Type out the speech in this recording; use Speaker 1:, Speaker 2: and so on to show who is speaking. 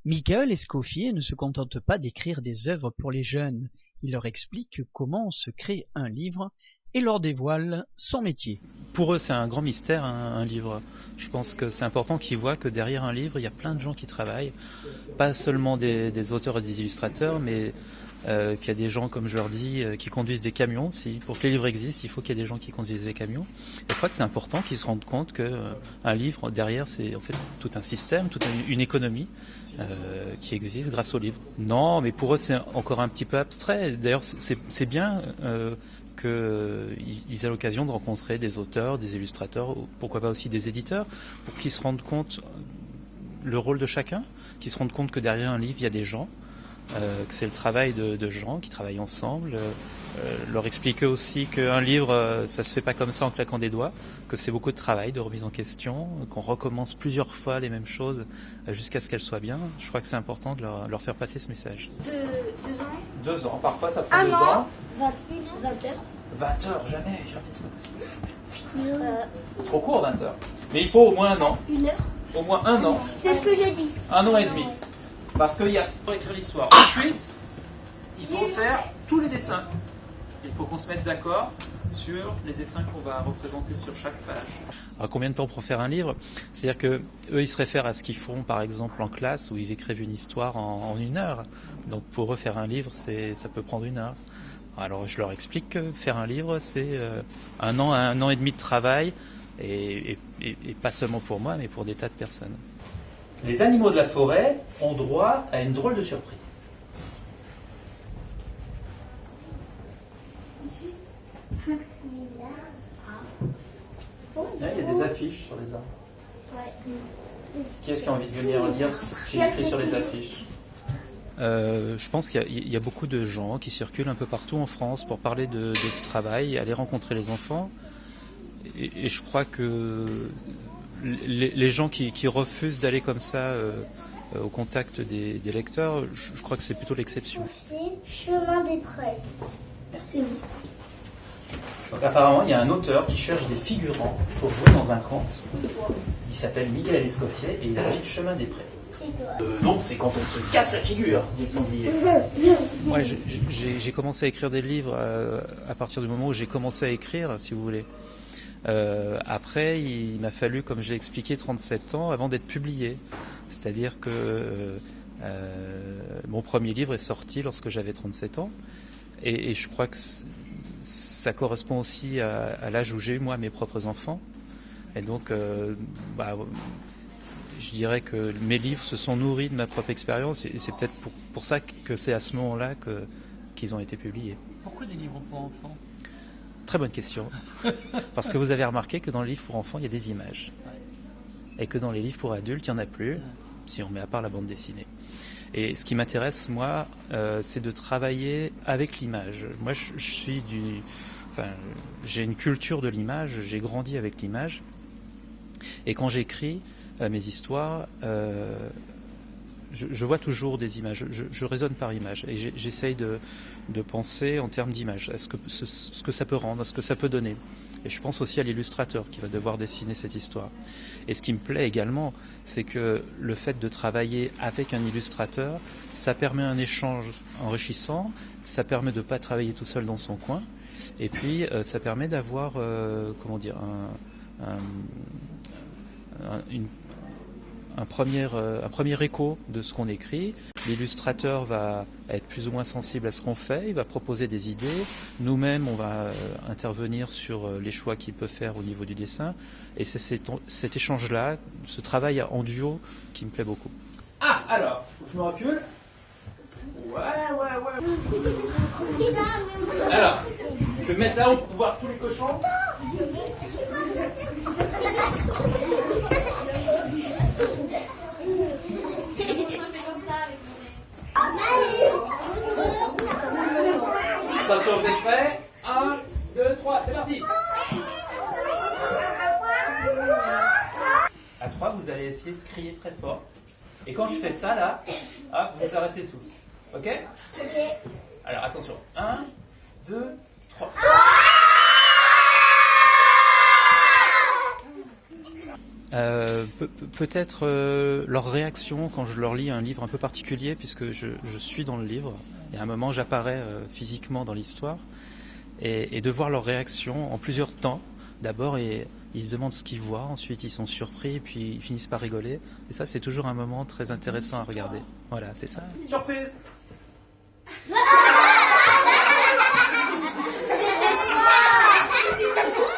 Speaker 1: Michael Escoffier ne se contente pas d'écrire des œuvres pour les jeunes, il leur explique comment se crée un livre et leur dévoile son métier.
Speaker 2: Pour eux, c'est un grand mystère, un livre. Je pense que c'est important qu'ils voient que derrière un livre, il y a plein de gens qui travaillent, pas seulement des auteurs et des illustrateurs, mais qu'il y a des gens, comme je leur dis, qui conduisent des camions aussi. Pour que les livres existent, il faut qu'il y ait des gens qui conduisent des camions. Et je crois que c'est important qu'ils se rendent compte qu'un livre, derrière, c'est en fait tout un système, toute une économie qui existe grâce au livre. Non, mais pour eux, c'est encore un petit peu abstrait. D'ailleurs, c'est bien qu'ils aient l'occasion de rencontrer des auteurs, des illustrateurs, pourquoi pas aussi des éditeurs, pour qu'ils se rendent compte le rôle de chacun, qu'ils se rendent compte que derrière un livre, il y a des gens, que c'est le travail de gens qui travaillent ensemble, leur expliquer aussi qu'un livre, ça se fait pas comme ça en claquant des doigts, que c'est beaucoup de travail, de remise en question, qu'on recommence plusieurs fois les mêmes choses jusqu'à ce qu'elles soient bien. Je crois que c'est important de leur faire passer ce message.
Speaker 3: 2 ans.
Speaker 2: 2 ans, parfois ça prend 2 ans.
Speaker 3: 20 heures.
Speaker 2: 20 heures, jamais c'est trop court 20 heures. Mais il faut au moins 1 an.
Speaker 3: 1 heure.
Speaker 2: Au moins 1 an.
Speaker 3: C'est ce que j'ai dit.
Speaker 2: 1 an et demi. Parce qu'il y a pour écrire l'histoire. Ensuite, il faut faire tous les dessins. Il faut qu'on se mette d'accord sur les dessins qu'on va représenter sur chaque page. Alors combien de temps pour faire un livre? C'est-à-dire que eux, ils se réfèrent à ce qu'ils font, par exemple, en classe, où ils écrivent une histoire en 1 heure. Donc pour eux, faire un livre, ça peut prendre 1 heure. Alors je leur explique que faire un livre, c'est 1 an à 1 an et demi de travail, et pas seulement pour moi, mais pour des tas de personnes. Les animaux de la forêt ont droit à une drôle de surprise. Il y a des affiches sur les arbres. Qui est-ce qui a envie de venir lire ce qui est écrit sur les affiches? Je pense qu'il y a beaucoup de gens qui circulent un peu partout en France pour parler de ce travail, aller rencontrer les enfants. Et je crois que les gens qui refusent d'aller comme ça au contact des lecteurs, je crois que c'est plutôt l'exception.
Speaker 3: Chemin des Prés.
Speaker 2: Merci. Donc apparemment, il y a un auteur qui cherche des figurants pour jouer dans un conte. Il s'appelle Michael Escoffier et il habite Chemin des Prés. Non, c'est quand on se casse la figure, dit le sanglier. Moi, j'ai commencé à écrire des livres à partir du moment où j'ai commencé à écrire, si vous voulez. Après, il m'a fallu, comme je l'ai expliqué, 37 ans avant d'être publié. C'est-à-dire que mon premier livre est sorti lorsque j'avais 37 ans. Et je crois que ça correspond aussi à l'âge où j'ai eu, moi, mes propres enfants. Et donc, je dirais que mes livres se sont nourris de ma propre expérience. Et c'est peut-être pour ça que c'est à ce moment-là qu'ils ont été publiés.
Speaker 4: Pourquoi des livres pour enfants?
Speaker 2: Très bonne question. Parce que vous avez remarqué que dans les livres pour enfants, il y a des images. Et que dans les livres pour adultes, il n'y en a plus, si on met à part la bande dessinée. Et ce qui m'intéresse, moi, c'est de travailler avec l'image. Moi, j'ai une culture de l'image, j'ai grandi avec l'image. Et quand j'écris mes histoires, je vois toujours des images, je raisonne par image. Et j'essaye de penser en termes d'image, ce que ça peut rendre, ce que ça peut donner. Et je pense aussi à l'illustrateur qui va devoir dessiner cette histoire. Et ce qui me plaît également, c'est que le fait de travailler avec un illustrateur, ça permet un échange enrichissant, ça permet de ne pas travailler tout seul dans son coin, et puis ça permet d'avoir, un premier écho de ce qu'on écrit. L'illustrateur va être plus ou moins sensible à ce qu'on fait, il va proposer des idées. Nous-mêmes, on va intervenir sur les choix qu'il peut faire au niveau du dessin. Et c'est cet échange-là, ce travail en duo qui me plaît beaucoup. Ah, alors, je me recule. Ouais. Alors, je vais me mettre là-haut pour voir tous les cochons. Attention, vous êtes prêts? 1, 2, 3, c'est parti! À 3, vous allez essayer de crier très fort. Et quand je fais ça, là, hop, vous arrêtez tous. Ok?
Speaker 3: Ok.
Speaker 2: Alors, attention. 1, 2, 3. Peut-être leur réaction quand je leur lis un livre un peu particulier, puisque je suis dans le livre, et à un moment j'apparais physiquement dans l'histoire, et de voir leur réaction en plusieurs temps. D'abord, ils se demandent ce qu'ils voient, ensuite ils sont surpris, puis ils finissent par rigoler. Et ça, c'est toujours un moment très intéressant à regarder. Voilà, c'est ça.
Speaker 4: Surprise!
Speaker 3: C'était toi!